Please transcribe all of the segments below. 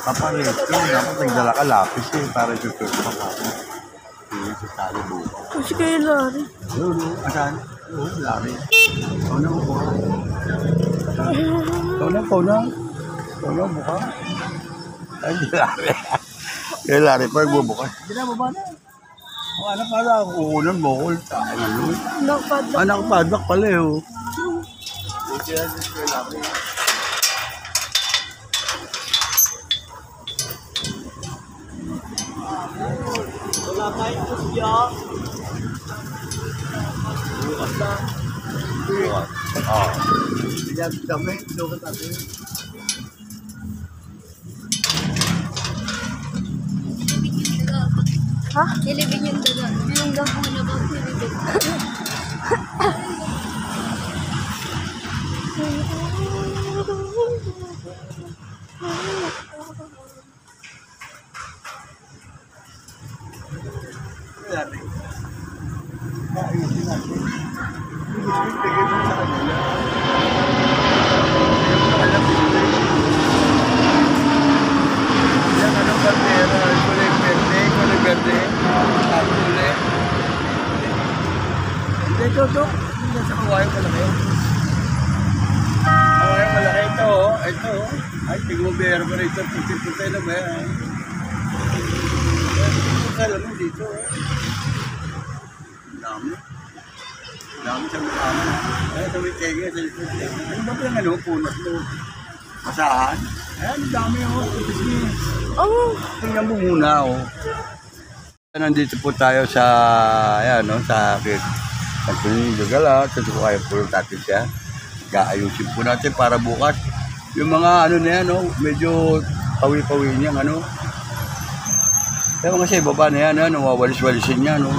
Kapalit. Dapat nagdala ka lapis eh, para tutup pa ka. Hindi sa tali buka. Kasi kayo lari. Asan? Oo, lari. Pauna mo po. Pauna, buka. Ay, di lari. Kaya lari pa, bubukas. Hindi na, baba na. Ano pala, kukunan mo ko. Nakpadlock pala eh. Hindi na, kaya lari. Wala tayong kusya. Bukas na. Bukas. Oo. Hindi natin kami. Bukas natin. Ha? Nilibig yung daga. Yung gapo na ba nilibig? Ayusin natin. Bigay mo sa kanila. Alam mo yan, anong bandera? Kulay verde. Kulay. Hindi, ito. Hindi sa kawayang malaki. Kawayang malaki ito. Ito. Ay, tigmobero ko rito. Puti-puti na ba yan? Alam mo dito. Dami sa mukha mo. Ay, sa may tege, sa likod. Ano ba yung ano, punot mo? Masahan? Ayan, dami ako. Oh. Tingnan mo muna, oh. Nandito po tayo sa, ayan, no, sa Pagtunin Gagala. Ito po kayo po natin siya. Gaayusin po natin para bukas. Yung mga ano na yan, no, medyo pawi-pawi niya, ano. Kaya mga sa ibaba na yan, no, wawalis-walisin niya, no.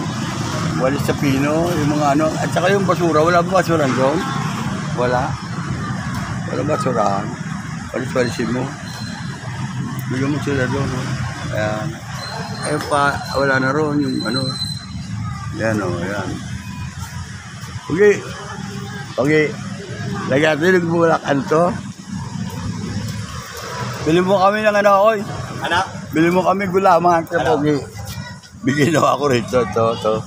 Walis sa pino, yung mga ano, at saka yung basura, wala ba basurahan doon? Wala basurahan. Walis-walisin mo. Bigyan mo sila doon, no? Ayan. Ayun pa, wala na ron yung ano. Ayan, o, ayan. Okay. Lagyan natin yung bulakan to. Bili mo kami ng ano, oy. Anak? Bili mo kami gulaman. Okay. Bigyan na ako rito, to.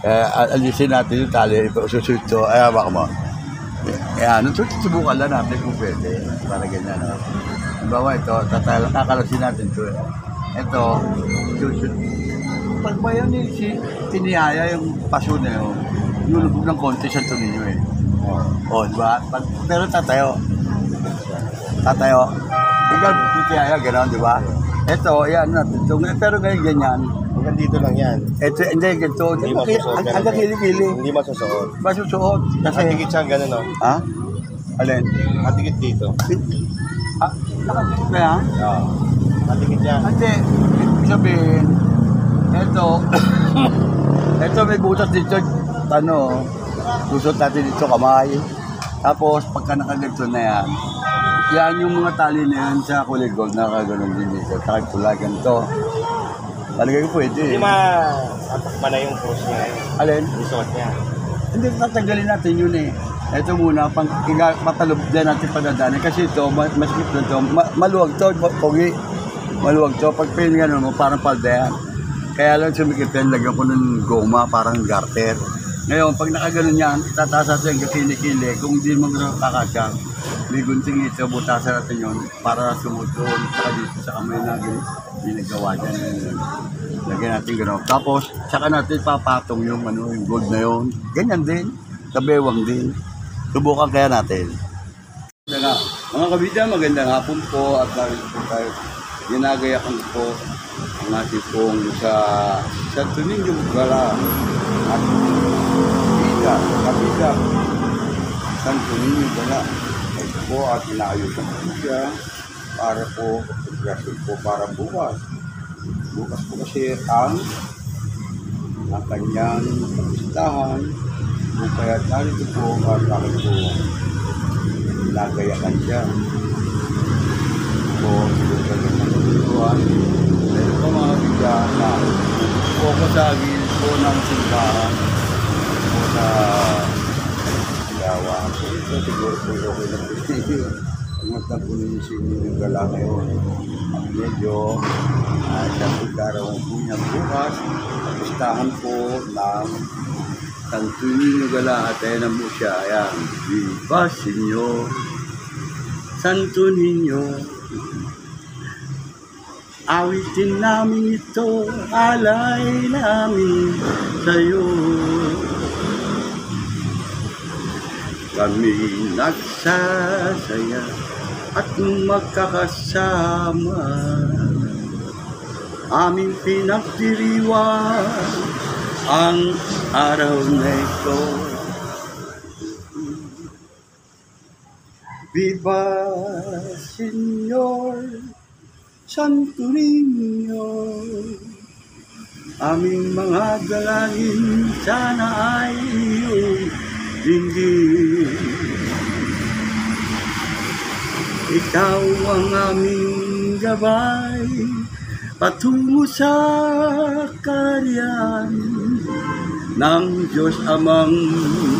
Alisin natin yung tali, susunod to, ay hawak mo. Ayan, subukan lang natin kung pwede, para ganyan. Halimbawa ito, kakalasin natin ito. Ito, susunod. Pag ba yun tinihaya yung paso na yun, nulubog ng konti sa ito ninyo eh. O, diba? Pero tatayo. Ikaw, tinihaya, gano'n, diba? Ito, ayan natin. Pero ngayon ganyan. Hanggang dito lang yan. Ito, hindi, ganito. Hindi masusuot. Hanggang kili-kili. Hindi masusuot. Masusuot. Nakatikit siya, gano'n, no? Ha? Alin? Nakatikit dito. Ah, nakatikit na yan? Oo. Nakatikit siya. Hindi. Ibig sabihin, ito may butas dito. Ano, susot natin dito kamay. Tapos, pagka nakaganto na yan, yan yung mga tali na yan sa kulay gold na kaganon din dito. Saka pula, ganito. Talagay ko pwede. Hindi matakma na yung cross niya. Alin? Yung suot niya. Hindi, tatanggalin natin yun eh. Ito muna, matalog din natin padadaanin. Kasi ito, masikip na ito. Maluwag to, pogi. Maluwag to. Pag pinagano mo, parang palda yan. Kaya lang sumikip yan, lagyan ko ng goma, parang garter. Ngayon, pag nakaganon yan, itataas natin yung kili-kili. Kung hindi mo kakasya, may gunting ito, butasan natin yun para sumutun. Saka dito sa kamay na ginagawa dyan. Lagyan natin gano'n. Tapos, saka natin papatong yung, yung gold na yun. Ganyan din. Kabewang din. Subukan kaya natin. Mga kabidya, magandang hapon po at dahil po tayo ginagayakan po ang ating pong sa Santo Niño Gala at kabidya Santo Niño Gala. Ito po at inaayusan po siya para po para bukas. Bukas po kasi ang kanyang kapistahan. Kung kaya narito po at bakit po nagayakan siya. Po, sinusan ng mga tutuan. Meron po mga bigyan na po ko sa agil po ng simbahan po sa Yawa. Ito siguro po okay lang po. Pumunta po ninyo si Ninyo Gala ngayon. At medyo sa pagkarawan po niya bukas, pustahan po ng Santo Niño Gala at ayan na po siya. Ayan. Viva Señor, Santo Niño. Awitin namin ito, alay namin sa'yo. Kami nagsasaya at magkakasama, aming pinagdiriwang ang araw na ito. Viva Señor, Santo Niño, aming mga dalangin sana ay iyong dinggin. Ikaw ang aming gabay patungo sa kaharian ng Diyos Amang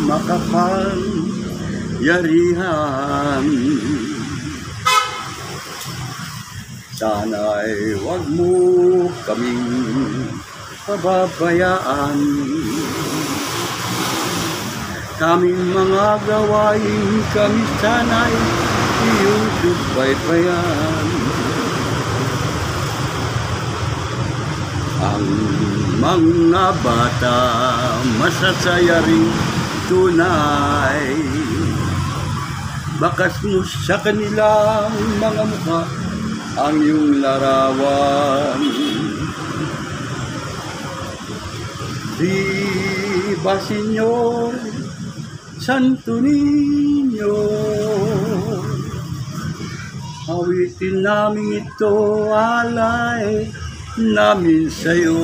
makapangyarihan. Sana'y huwag mo kaming pababayaan. Kaming mga gawain kami sana'y iyong subaybayan. Ang mga bata masasaya rin tunay. Bakas mo sa kanilang mga mukha ang iyong larawan. Viva Señor, Santo Niño, awitin namin ito, alay namin sa'yo.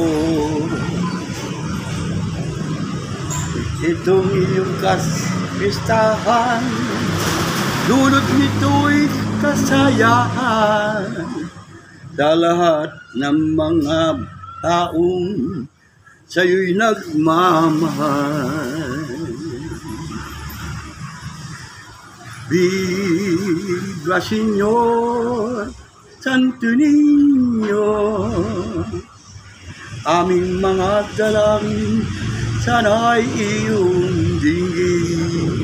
Itong iyong kapistahan, dulot nito'y kasayahan sa lahat ng mga taong sa'yo'y nagmamahal. Viva Señor, Santo Niño, aming mga dalangin sana'y iyong dinggin.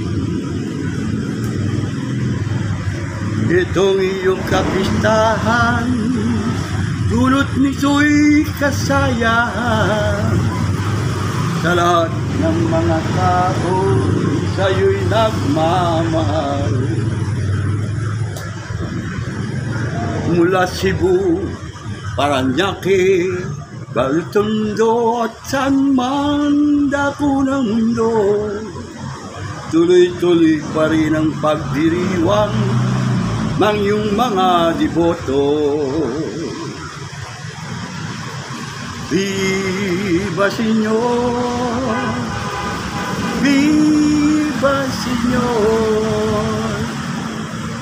Itong iyong kapistahan, dulot nito'y kasayahan sa lahat ng mga tao sa'yo'y nagmamahal. Mula Cebu, Parañaque, Baltondo at San man dako ng mundo, tuloy-tuloy pa rin ang pagdiriwang ng iyong mga deboto. Viva Señor, Viva Señor,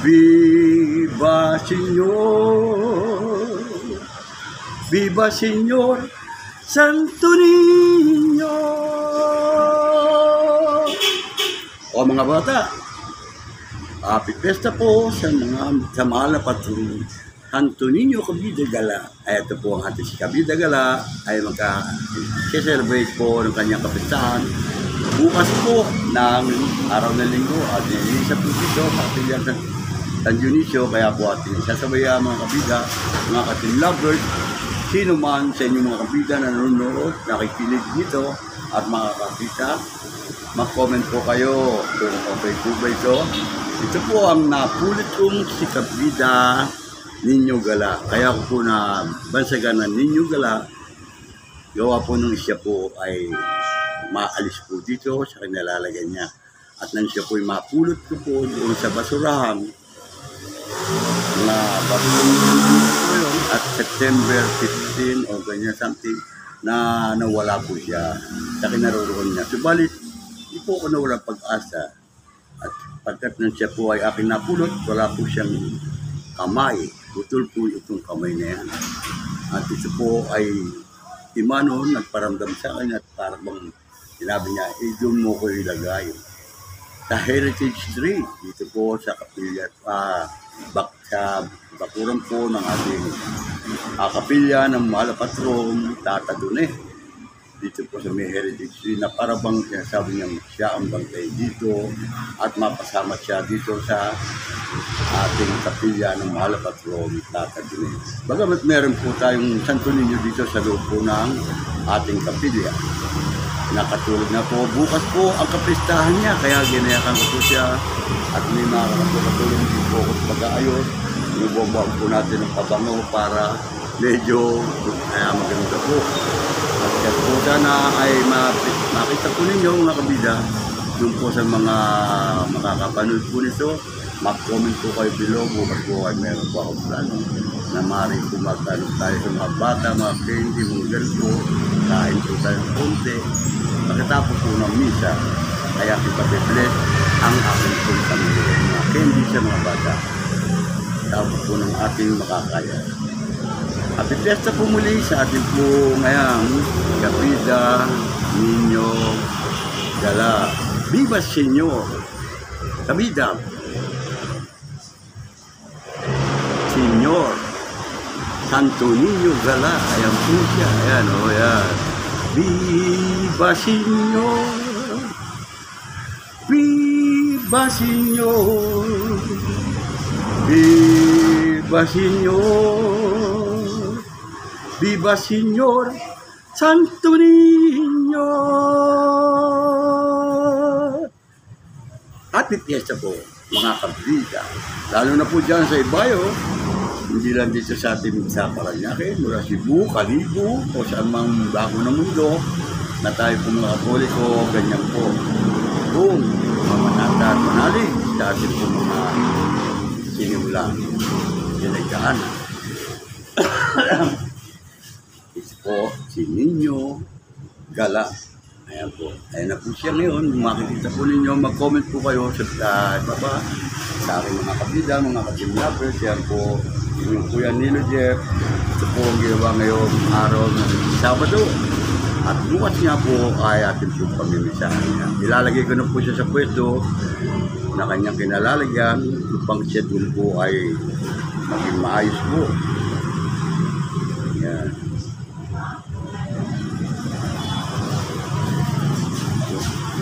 Viva Señor, Viva Señor, Santo Niño. O mga bata, happy fiesta po sa mahal na patrón Santo Niño Cabida Gala. Ito po ang ating si Cabida Gala ay magka-celebrate po ng kanyang kapistahan bukas po ng araw ng linggo at sa Puso Kapilya San Dionisio. Kaya po ating sasabaya mga kabida, mga ka-team lovers, sino man sa inyong mga kabida na nanonood, nakikinig nito at mga kabida, mag-comment po kayo kung okay po ba ito. Ito po ang napulit kong si Kabida Ninyo Gala. Kaya ko po na bansagan ng Ninyo Gala, gawa po nung siya po ay maalis po dito sa kanilalagay niya. At nang siya po ay mapulot ko po doon sa basurahan na basurahan at September 15 o ganyan something na nawala po siya sa kinaroroon niya. Subalit, hindi po ako nawala pag-asa. At pagkat nang siya po ay aking napulot, wala po siyang kamay. Putol po itong kamay na yan. At ito po ay Imano nagparamdam sa akin at parang sinabi niya, doon mo ko ilagay. sa Heritage Street, dito po sa kapilya, sa bakuran po ng ating kapilya ng Malapatron, Tata Dune. Dito po sa may Heritage Street na parabang sinasabi niya siya ang bantay dito at mapasama siya dito sa ating kapilya ng Malapatron, Tata Dune. Bagamat meron po tayong Santo Niño dito sa loob po ng ating kapilya. Nakatulog na po. Bukas po ang kapistahan niya, kaya ginayakan ko po siya at may mga katulong din po ako sa pag-aayos. Nabomba po natin ng pabango para medyo maganda po. At kaya po sana ay makita po ninyo mga kabida doon po sa mga makakapanood po nito. Mag-comment po kayo below. Bukas po ay meron po ako plano na maaaring po magtanong tayo sa mga bata, mga candy, mga girl po. Kain po tayo ng konti. Pagkatapos po ng misa, kaya ipabibless ang aking pong pamilya, mga candy sa mga bata. Tapos po ng ating makakaya. Happy Fiesta po muli sa ating po ngayong Kapida, Niño, Gala. Viva Señor! Kabida! Señor! Santo Niño Gala. Ayan po siya. Ayan o, ayan. Viva Señor, Viva Señor, Viva Señor, Viva Señor, Santo Niño. Happy Fiesta po, mga kabida. Lalo na po dyan sa Ibayo. Hindi lang dito sa ating sa Paranaque, mula Cebu, Calibo, o saan mang bago ng mundo, na tayo po mga Katoliko, ganyan po. Kung mga manata at manalig, sa ating po mga sinimulang dinagaan. Ito po, si Niño Gala. Ayan po. Ayan na po siya ngayon. Kung makikita po ninyo, mag-comment po kayo sa baba, sa aking mga kabida, mga ka-gym-lovers. Ayan po. Yung Kuya Nilo Jeff, ito po ang ginawa ngayong araw ng Sabado. At bukas nga po ay ating po pamimisahan niya. Ilalagay ko na po siya sa pwesto na kanyang kinalalagyan upang siya dun po ay maging maayos po. Yan.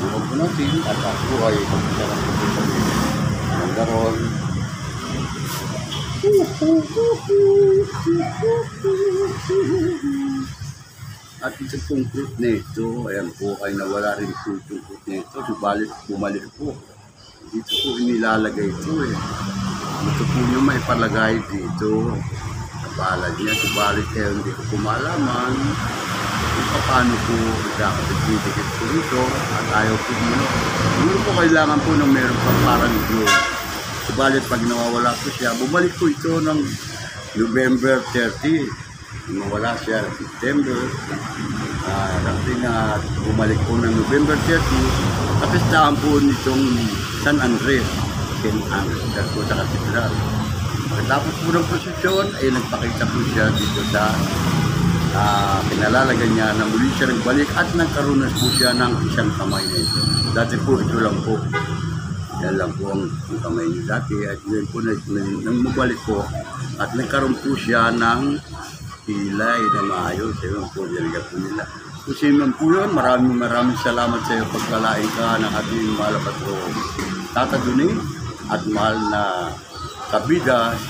Huwag po natin at ako ay magkakaroon po sa Mandaron. At ito pong fruit nito, ayan po ay nawala rin po itong fruit nito, subalit bumalik po. Dito po inilalagay ito eh. Ito po nyo may palagay dito. Kapalad niya, subalit kaya hindi ko pumalaman kung paano po ikakapit-dikit po ito at ayaw po nyo. Siguro po kailangan po ng meron pa parang glue. Subalit pag nawawala po siya, bumalik po ito ng November 30. Nawala siya ng September. Bumalik po ng November 30. Kapistahan po nitong San Andres. San Andres po sa katedral. Pagkatapos po ng prosesyon, ay nagpakita po siya dito sa pinalalagyan niya na muli siya nagbalik at nagkaroon na po siya ng isang kamay na ito. Dati po ito lang po. Yan lang po ang kamay niya dati at yun po nang mabalik po at nagkaroon po siya ng pilay na maayos. Yun po, diligat po nila. Kung sino po yun, maraming salamat sa iyo pagkalain ka ng ating Malapatron Tata Dune at mahal na kabida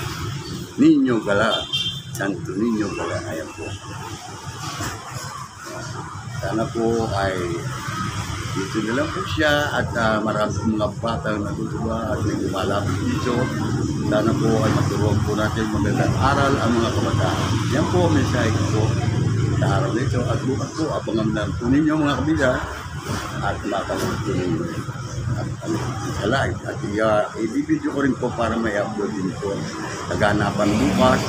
Niño Gala, Santo Niño Gala. Ayan po. Sana po ay dito na lang po siya at maraming mga bata na natutuwa at may lumalapit dito. Sana po ay maturuan po natin magandang aral ang mga kabataan. Yan po, mensahe ko po sa araw nito. At bukas po, abangan lang po ninyo mga kabila at makapanood po ninyo sa live. At i-video ko rin po para may upload din po. Naganapan bukas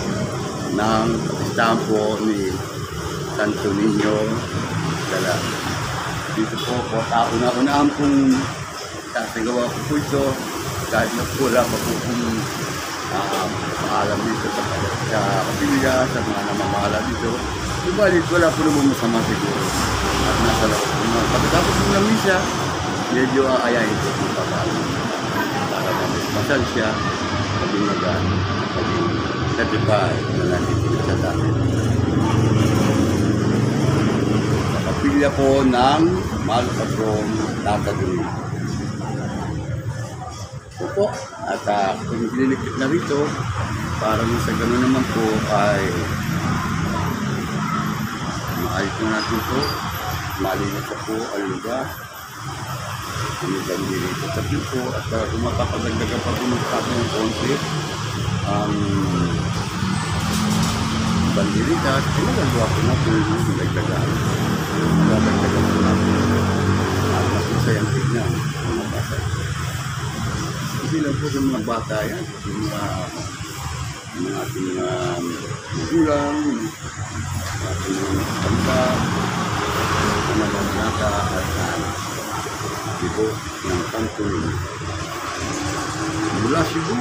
ng kapistahan po ni Santo Niño Gala. Dito po, una-unaan pong sasagawa ko po ito kahit na po wala pa po kong paalam dito sa kapilya, sa mga namamahala dito. Subalit, wala po naman masama siguro. At nasa loob po na. Pagkatapos po ng misa, medyo aayahin ko kung paano. Para masal siya, maging magaan, maging certified na nandito sa dami. Nakapilya ko ng Malcatron Tataguri. Opo, at kung dinilikit na rito, parang sa gano'n naman po ay maayos na natin po. Malinis na po ang lugar. Umigang dito sa po at kung makapadagdagan pa po ng konti ang bandilitas, ay magagawa po na po yung dagdagan. Magdagdagan po na po. At masasayang tignan ang mga bata. Hindi lang po sa mga bata yan. Yung ating magulang, ating mga tanda, mga nata at ibo ng Kantunin. Mula Cebu,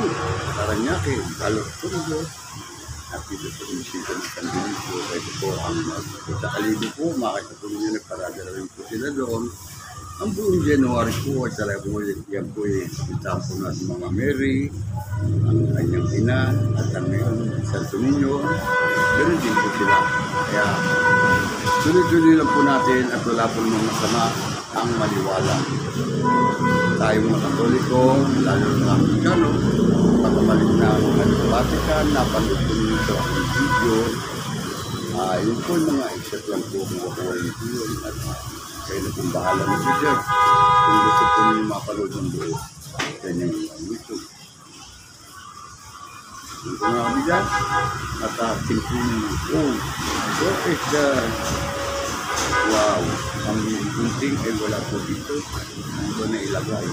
Paranaque, Caloocan, at dito po kumisita ng Kantunin po. Ito po ang sa Alibo po, makita po ninyo nagparada rin po sila doon. Ang buong January po ay talaga po yan po kita po natin mga Mary, ang kanyang ina at ang Santo Niño. Ganun din po sila. Kaya tuloy-tuloy lang po natin at wala po naman masama ang maliwala. Tayo mga Katoliko, lalo na Amerikano, pagkamalik na mga Vatican, napanood po ninyo sa aking video. Yun po yung mga except lang po kung makuha yung video at kayo na kung bahala na si Jeff. Kung gusto po ninyo mapanood ng buo, kanyang YouTube. Yung po nga kami dyan, at ating po so is the wow, ang gunting ay wala po dito. Ito na ilagay.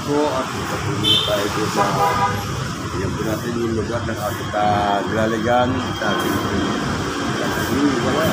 Po at patuloy tayo po sa yan po natin yung lugar ng ating kaglaligan sa ating wala.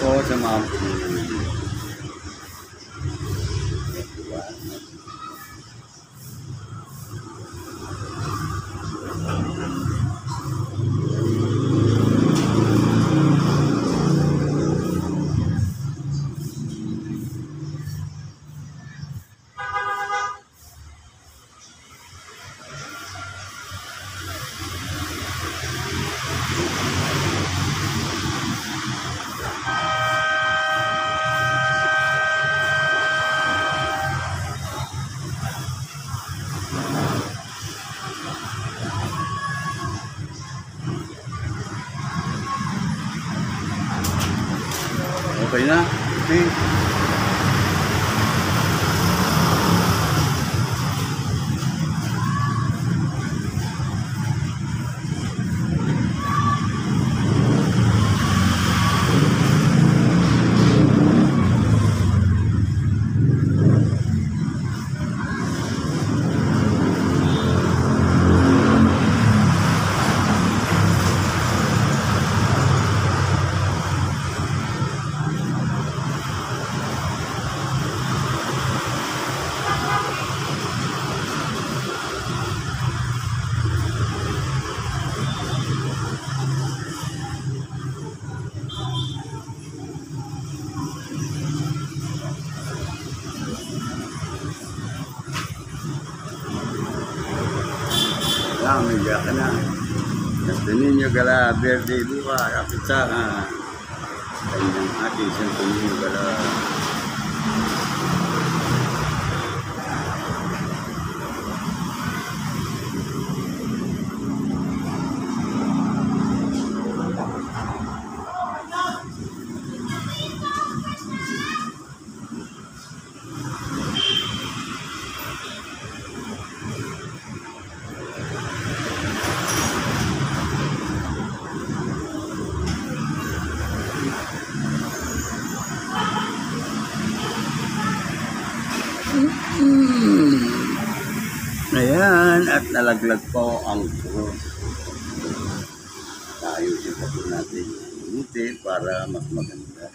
Ako sa mga okay na. Okay. Amiga ka na. Santo Niño Gala, Verde, Luca, kapit sa kanyang ating Santo Niño Gala. Ayan, at nalaglag po ang cross. Ayusin pa po natin yung buti para mas maganda.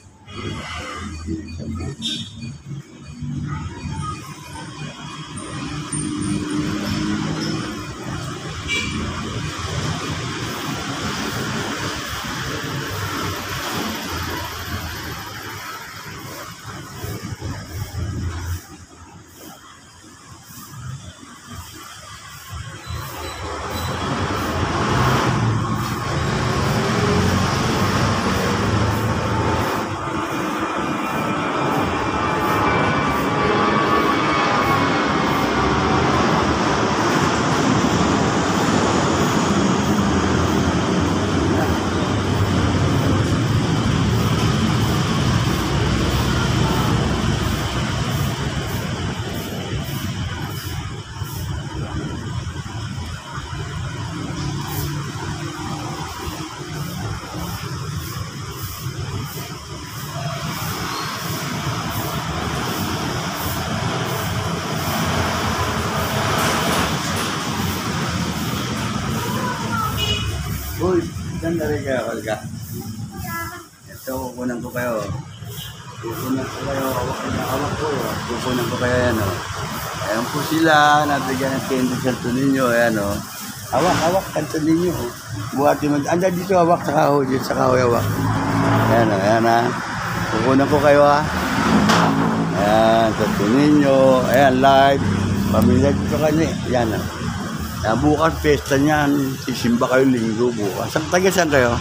Uy, ganda rin kayo, Olga. Ito, kukunan ko kayo. Kukunan ko kayo, hawak ko. Kukunan ko kayo yan, o. Ayan po sila, nabigyan ng candy sa Niño, ayan, o. Hawak, kanto ninyo. Buhati mo. Anda dito, hawak sa kahoy, dito sa kahoy, hawak. Ayan, o, ayan, ha. Kukunan ko kayo, ha. Ayan, sa Niño. Ayan, live. Pamilya dito kanya, ayan, o. Bukas, pesta niyan. Sisimba kayo linggo bukas. Taga-saan kayo?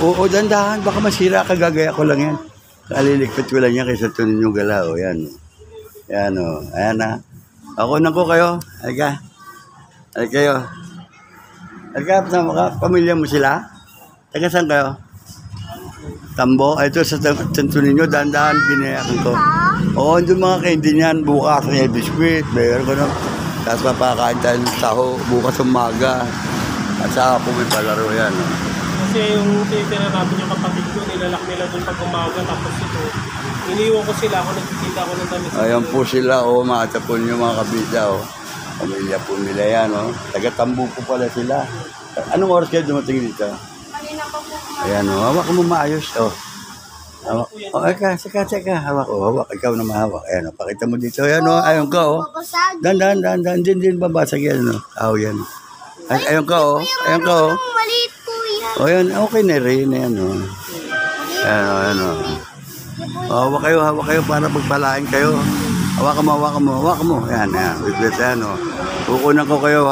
Oo, dandahan. Baka masira ka. Gagaya ko lang yan. Kalilikpit ko lang yan kay Santo Niño Gala. O, yan. Yan, o. Ayan, ha. Ako na ko kayo. Halika. Halika kayo. Halika, pamilya mo sila? Taga-saan kayo? Tambo. Ito sa Santo Niño. Dandahan, binayakan ko. Oo, doon mga candy niyan. Bukas, may biskuit. Bayaran ko na. Tapos papakain tayo ng taho bukas umaga. At saka po may palaro yan. Kasi yung tinitira namin yung kapatid ko, nilalak nila doon pag umaga, tapos ito, Iniwan ko sila, ako nagtitinda ako ng damit. Ayan po sila, mga tapon yung mga kabisa, Pamilya po nila yan, Taga-Tambo po pala sila. Anong oras kayo dumating dito? Kanina pa po. Ayan, hawak mo maayos, Hawak, saka, hawak, ikaw na mahawak. Ayan, pakita mo dito, ayun ka, Babasag. Dan, din, babasag yan, yan. Ayun ka, ayun ka, Maliit po yan. Ayan, okay na rin, ayan, Ayan, hawak kayo para pagpalain kayo. Hawak mo. Ayan, wait, Kukunan ko kayo,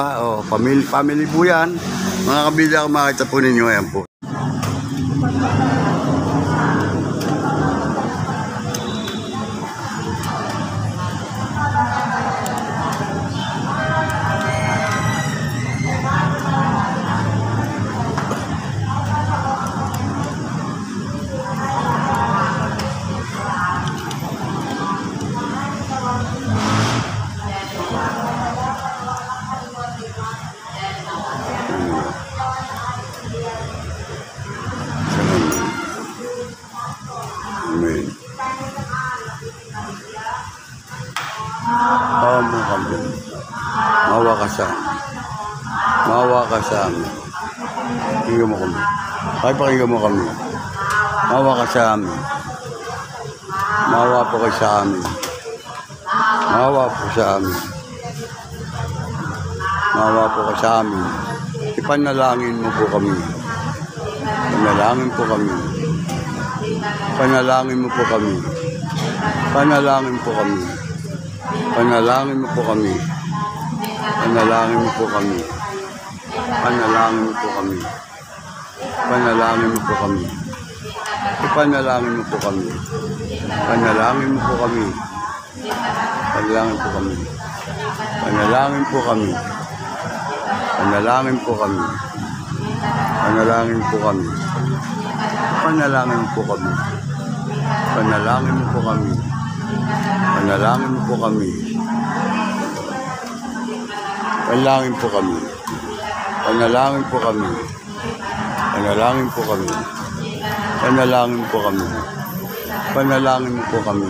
family po yan. Mga kabila ko makita po ninyo, ayan po. Amen. Mo kami. Mawa ka sa amin. Pakinggan mo kami. Pakinggan mo kami. Mawa ka sa amin. Mawa po kayo sa amin. Mawa po sa amin. Mawa po ka sa amin. Ipanalangin mo po kami. Panalangin po kami. Panalangin mo po kami. Panalangin po kami. Panalangin mo po kami. Panalangin mo po kami. Panalangin mo po kami. Panalangin mo po kami. Ipanalangin mo po kami. Panalangin mo po kami. Panalangin po kami. Panalangin po kami. Panalangin po kami. Panalangin po kami. Panalangin po kami. Panalangin mo po kami. Panalangin mo po kami. Panalangin po kami. Panalangin po kami. Panalangin po kami. Panalangin po kami. Panalangin mo po kami.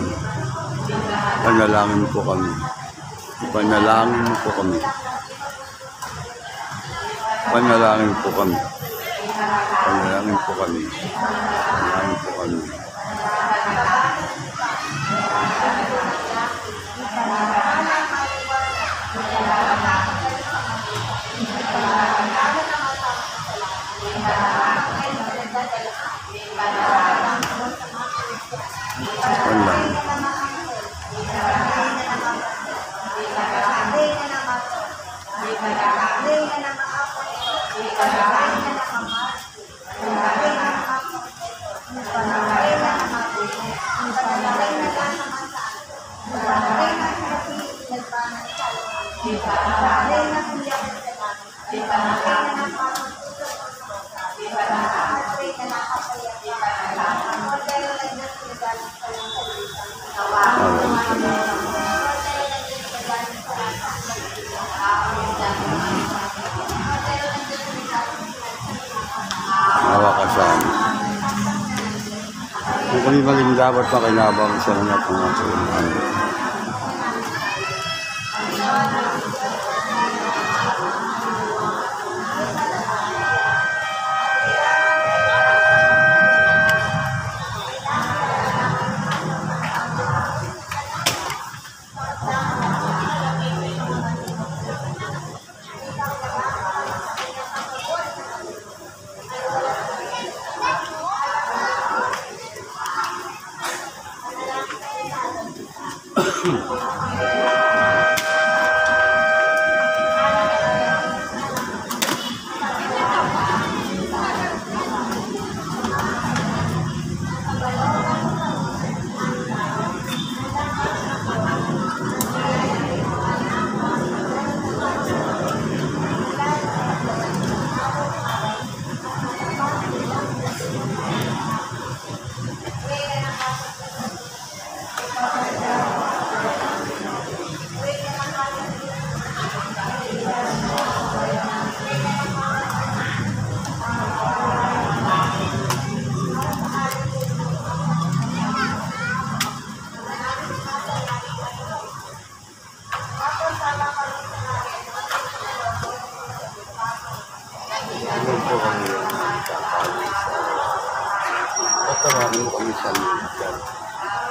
Panalangin mo po kami. Panalangin mo po kami. Panalangin po kami. Panalangin po kami. Panalangin po kami. Panalangin. Hawa ka sa amin. Kung kami maling dapat makinabang sa mga pangasinan.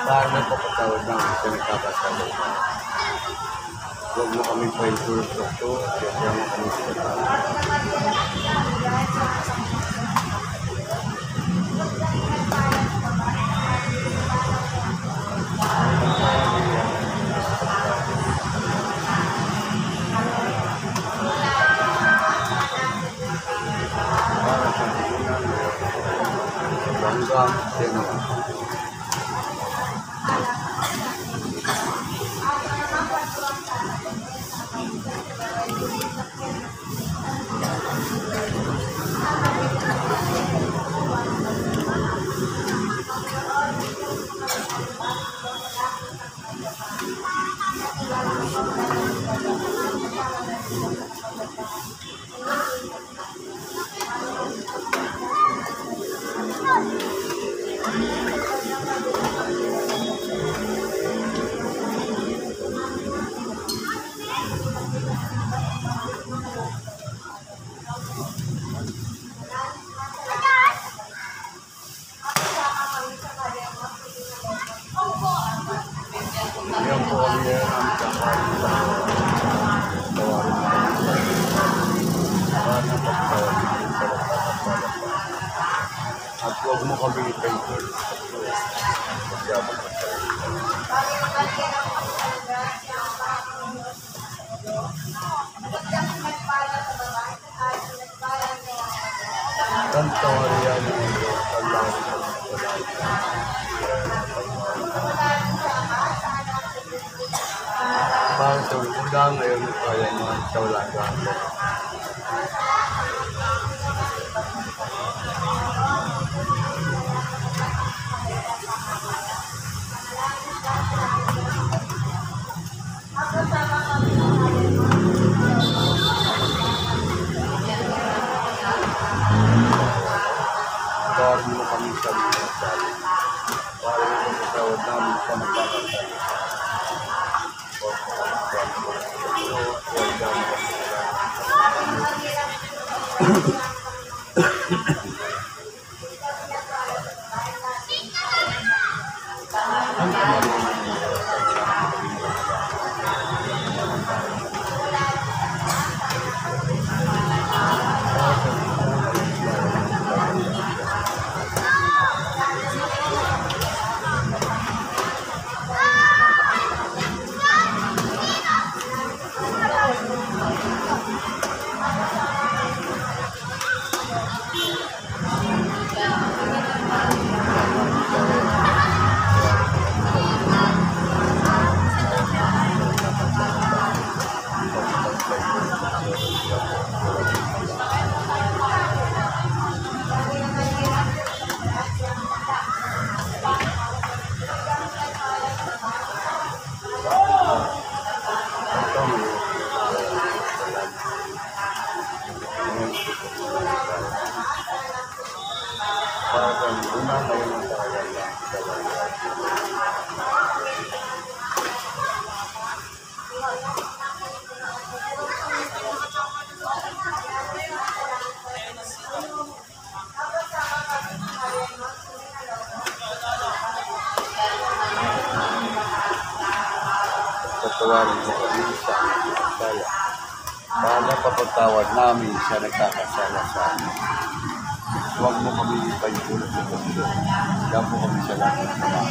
Para nagpapatawad namin sa nagkakasala. Huwag mo kami paintulog sa ito. Kaya mo kami sa tao. Hanggang sino. Yan po kami ang at huwag mo kami ipentol. Tanto yan parang sa ulang ngayon ito ay mga kaulaga. Para mo kami sa mga sali. Para mo kasawad namin sa nagkakasali. Patawarin mo kami sa nagkakasala. Para papatawad namin sa nagkakasala sa amin. Huwag mo kami ipahintulot sa Kristo. Kaya po kami sa lahat ng mga.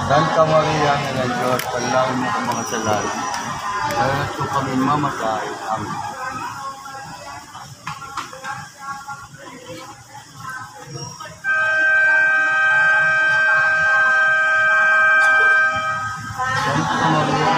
Santa Maria na ng Diyos, panalangin mo ang mga salarin. Kaya ito kami mamatay. Amen. Santa Maria.